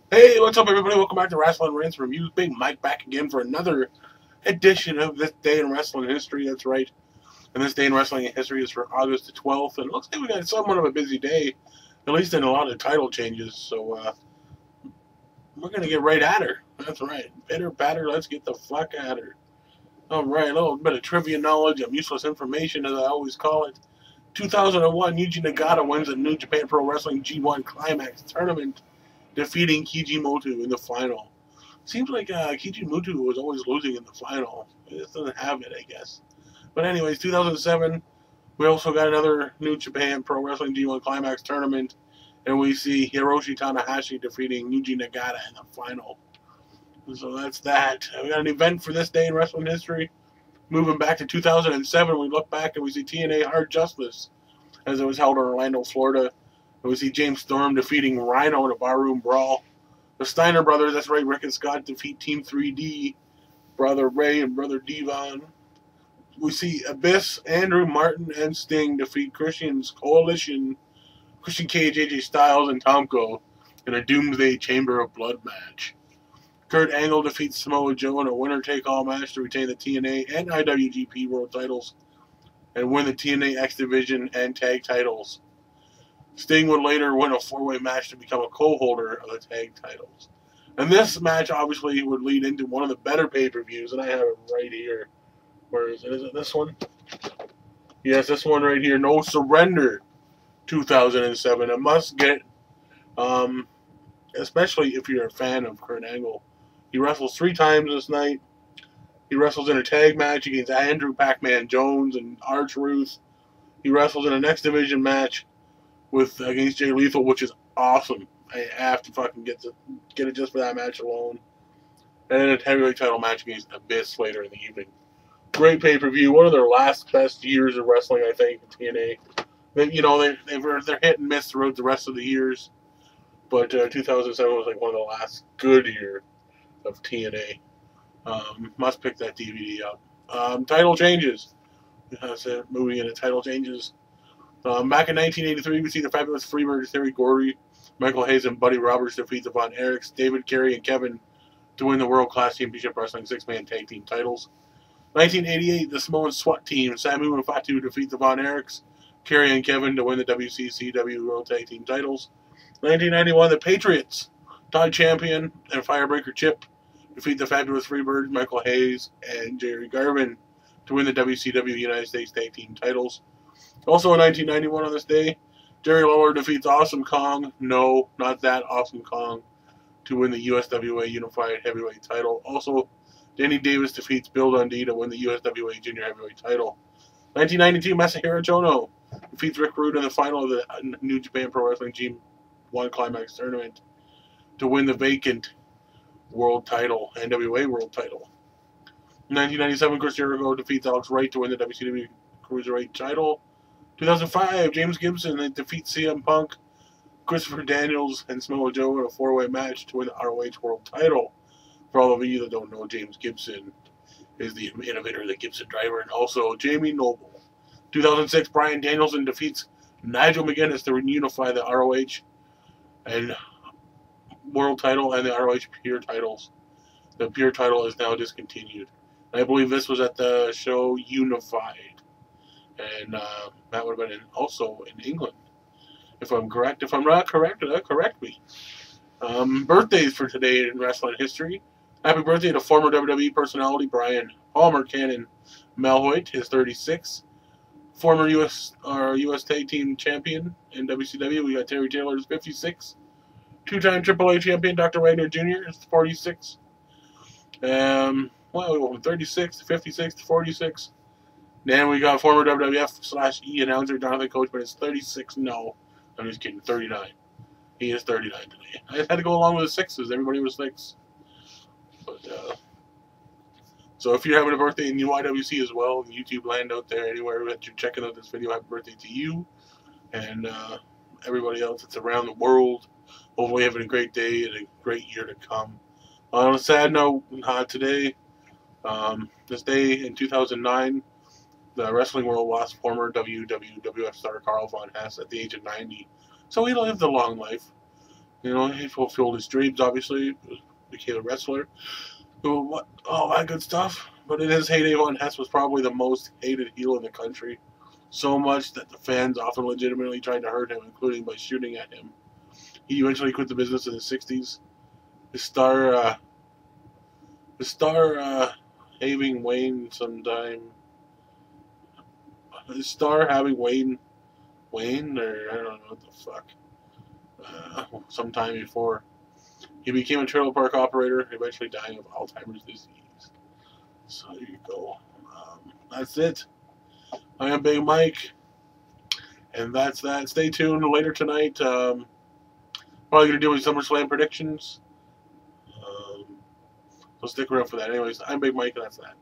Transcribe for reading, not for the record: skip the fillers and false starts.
Hey, what's up, everybody? Welcome back to Wrestling Rants Reviews. Big Mike back again for another edition of This Day in Wrestling History. That's right. And this day in wrestling history is for August the 12th. And it looks like we got somewhat of a busy day, at least in a lot of title changes. So we're going to get right at her. That's right. Pitter patter, let's get the fuck at her. All right, a little bit of trivia knowledge of useless information, as I always call it. 2001, Yuji Nagata wins the New Japan Pro Wrestling G1 Climax Tournament, defeating Kijimoto in the final. Seems like Kijimoto was always losing in the final. He just doesn't have it, I guess. But anyways, 2007, we also got another New Japan Pro Wrestling G1 Climax tournament, and we see Hiroshi Tanahashi defeating Yuji Nagata in the final. So that's that. We got an event for this day in wrestling history. Moving back to 2007, we look back and we see TNA Hard Justice as it was held in Orlando, Florida. And we see James Storm defeating Rhino in a barroom brawl. The Steiner brothers, that's right, Rick and Scott defeat Team 3D, Brother Ray and Brother Devon. We see Abyss, Andrew Martin, and Sting defeat Christian's Coalition, Christian Cage, AJ Styles, and Tomko in a Doomsday Chamber of Blood match. Kurt Angle defeats Samoa Joe in a winner-take-all match to retain the TNA and IWGP World titles and win the TNA X Division and Tag titles. Sting would later win a four-way match to become a co-holder of the tag titles. And this match obviously would lead into one of the better pay-per-views, and I have it right here. Where is it? Is it this one? Yes, this one right here. No Surrender 2007. A must get, especially if you're a fan of Kurt Angle. He wrestles 3 times this night. He wrestles in a tag match against Andrew Pac-Man Jones and R-Truth. He wrestles in a X Division match against Jay Lethal, which is awesome. I have to fucking get it just for that match alone. And then a heavyweight title match against Abyss later in the evening. Great pay-per-view. One of their last best years of wrestling, I think, in TNA. They're hit and miss throughout the rest of the years, but 2007 was like one of the last good years of TNA. Must pick that DVD up. Title changes. That's it. Moving into title changes. Back in 1983, we see the Fabulous Freebirds, Terry Gordy, Michael Hayes, and Buddy Roberts defeat the Von Erichs, David Carey, and Kevin to win the World Class Championship Wrestling 6-man tag team titles. 1988, the Samoan SWAT team, Samu and Fatu, defeat the Von Erichs, Carey and Kevin to win the WCCW World Tag Team titles. 1991, the Patriots, Todd Champion and Firebreaker Chip, defeat the Fabulous Freebirds, Michael Hayes, and Jerry Garvin to win the WCW United States Tag Team titles. Also in 1991 on this day, Jerry Lawler defeats Awesome Kong, no, not that Awesome Kong, to win the USWA Unified Heavyweight title. Also, Danny Davis defeats Bill Dundee to win the USWA Junior Heavyweight title. 1992, Masahiro Chono defeats Rick Rude in the final of the New Japan Pro Wrestling G1 Climax Tournament to win the vacant world title, NWA World title. 1997, Chris Jericho defeats Alex Wright to win the WCW Cruiserweight title. 2005, James Gibson defeats CM Punk, Christopher Daniels, and Samoa Joe in a 4-way match to win the ROH World title. For all of you that don't know, James Gibson is the innovator of the Gibson driver and also Jamie Noble. 2006, Bryan Danielson defeats Nigel McGuinness to reunify the ROH and World title and the ROH Pure titles. The Pure title is now discontinued. I believe this was at the show Unified. And that would have been also in England. If I'm correct. If I'm not correct, correct me. Birthdays for today in wrestling history. Happy birthday to former WWE personality Brian Palmer Cannon Malhoit, his 36. Former U.S. Tag Team Champion in WCW, we got Terry Taylor's 56. Two-time AAA champion Dr. Wagner Jr. is 46. We went from 36 to 56 to 46. Then we got former WWF/E announcer Jonathan Coachman is 36. No, I'm just kidding. 39. He is 39 today. I just had to go along with the sixes. Everybody was 6. But, so if you're having a birthday in UIWC as well, in YouTube land out there, anywhere that you're checking out this video, happy birthday to you and everybody else that's around the world. Hopefully having a great day and a great year to come. On a sad note, today, this day in 2009, the wrestling world lost former WWF star Carl Von Hess at the age of 90. So he lived a long life. You know, he fulfilled his dreams, obviously, became a wrestler, all that good stuff. But in his heyday, Von Hess was probably the most hated heel in the country. So much that the fans often legitimately tried to hurt him, including by shooting at him. He eventually quit the business in the 60s. His having Wayne sometime. His star having Wayne, or I don't know what the fuck. Sometime before he became a trailer park operator, eventually dying of Alzheimer's disease. So there you go. That's it. I am Big Mike, and that's that. Stay tuned later tonight. Probably gonna do SummerSlam predictions. So stick around for that. Anyways, I'm Big Mike, and that's that.